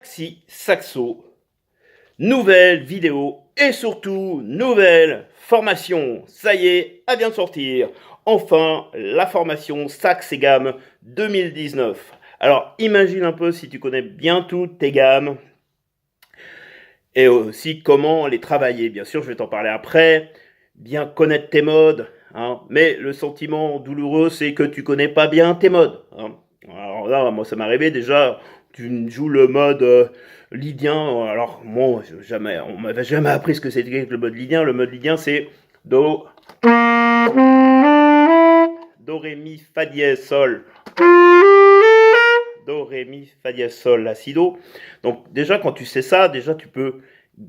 Si Saxo, nouvelle vidéo et surtout nouvelle formation. Ça y est, elle vient de sortir. Enfin, la formation Sax et Gamme 2019. Alors, imagine un peu si tu connais bien toutes tes gammes et aussi comment les travailler. Bien sûr, je vais t'en parler après. Bien connaître tes modes, hein. Mais le sentiment douloureux, c'est que tu connais pas bien tes modes, hein. Alors là, moi, ça m'est arrivé déjà. Tu joues le mode lydien. Alors, moi, jamais, on m'avait jamais appris ce que c'était que le mode lydien. Le mode lydien, c'est do, ré, mi, fa dièse, sol. Do, ré, mi, fa dièse, sol, la, si, do. Donc, déjà, quand tu sais ça, déjà,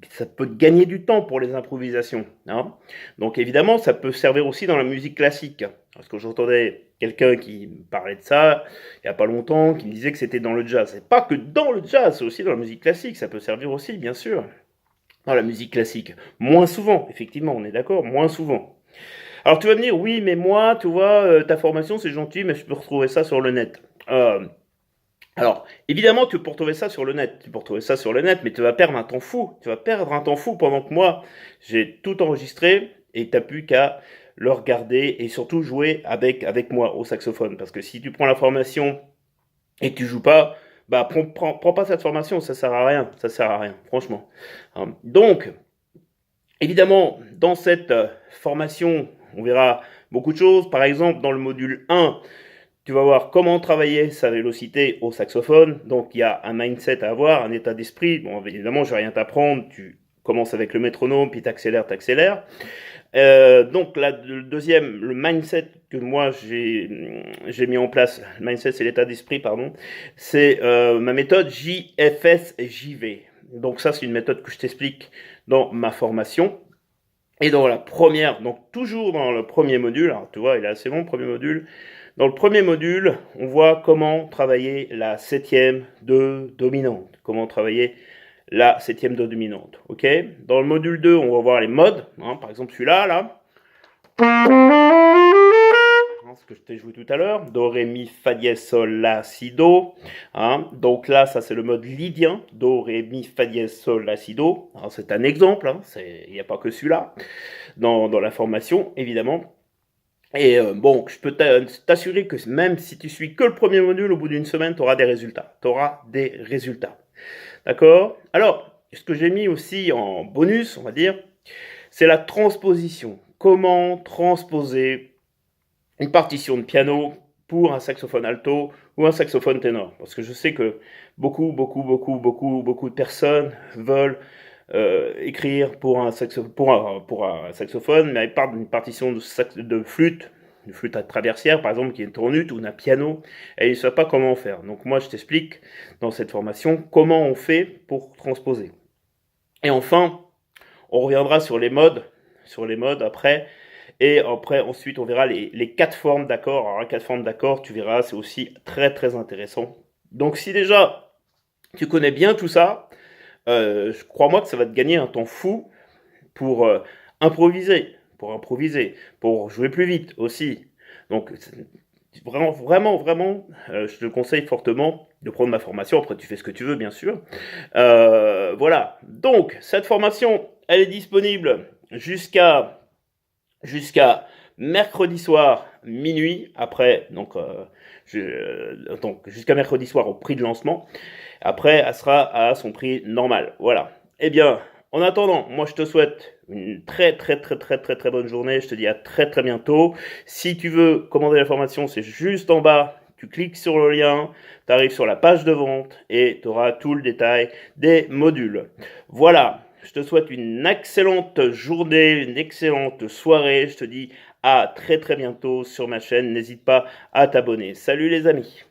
ça peut te gagner du temps pour les improvisations, hein. Donc évidemment, ça peut servir aussi dans la musique classique. Parce que j'entendais quelqu'un qui me parlait de ça il n'y a pas longtemps, qui me disait que c'était dans le jazz. C'est pas que dans le jazz, c'est aussi dans la musique classique. Ça peut servir aussi, bien sûr, dans la musique classique. Moins souvent, effectivement, on est d'accord, moins souvent. Alors tu vas me dire, oui, mais moi, tu vois, ta formation, c'est gentil, mais je peux retrouver ça sur le net. Alors, évidemment, tu peux retrouver ça sur le net. Tu peux retrouver ça sur le net, mais tu vas perdre un temps fou. Tu vas perdre un temps fou pendant que moi, j'ai tout enregistré et tu n'as plus qu'à le regarder et surtout jouer avec moi au saxophone. Parce que si tu prends la formation et que tu joues pas, bah prends pas cette formation, ça sert à rien. Ça sert à rien, franchement. Donc, évidemment, dans cette formation, on verra beaucoup de choses. Par exemple, dans le module 1, tu vas voir comment travailler sa vélocité au saxophone. Donc il y a un mindset à avoir, un état d'esprit. Bon, évidemment, je vais rien t'apprendre. Tu commences avec le métronome, puis t'accélères, t'accélères. Donc le deuxième, le mindset que moi j'ai mis en place, le mindset c'est l'état d'esprit, pardon, c'est ma méthode JFS-JV. Donc ça c'est une méthode que je t'explique dans ma formation. Et dans la première, donc toujours dans le premier module, alors tu vois il est assez long le premier module, dans le premier module, on voit comment travailler la septième de dominante. Comment travailler la septième de dominante. Ok. Dans le module 2, on va voir les modes. Hein, par exemple, celui-là, là. Ce que je t'ai joué tout à l'heure. Do, ré, mi, fa dièse, sol, la, si, do. Hein, donc là, ça c'est le mode lydien. Do, ré, mi, fa dièse, sol, la, si, do. C'est un exemple. Hein, il n'y a pas que celui-là. Dans la formation, évidemment. Et bon, je peux t'assurer que même si tu suis que le premier module, au bout d'une semaine, tu auras des résultats. Tu auras des résultats. D'accord? Alors, ce que j'ai mis aussi en bonus, on va dire, c'est la transposition. Comment transposer une partition de piano pour un saxophone alto ou un saxophone ténor. Parce que je sais que beaucoup de personnes veulent écrire pour un saxophone, mais par une partition de flûte, une flûte à traversière par exemple qui est tournute ou d'un piano, et ils ne savent pas comment faire. Donc moi je t'explique dans cette formation comment on fait pour transposer. Et enfin, on reviendra sur les modes après, et après ensuite on verra les 4 formes d'accords. Alors les 4 formes d'accords, tu verras, c'est aussi très intéressant. Donc si déjà tu connais bien tout ça, crois-moi que ça va te gagner un temps fou pour improviser, pour jouer plus vite aussi. Donc vraiment, je te conseille fortement de prendre ma formation. Après, tu fais ce que tu veux, bien sûr. Voilà. Donc, cette formation, elle est disponible jusqu'à mercredi soir minuit. Après, donc jusqu'à mercredi soir au prix de lancement. Après, elle sera à son prix normal. Voilà. Eh bien, en attendant, moi je te souhaite une très bonne journée. Je te dis à très bientôt. Si tu veux commander la formation, c'est juste en bas. Tu cliques sur le lien, tu arrives sur la page de vente et tu auras tout le détail des modules. Voilà. Je te souhaite une excellente journée, une excellente soirée. Je te dis à très bientôt sur ma chaîne. N'hésite pas à t'abonner. Salut les amis.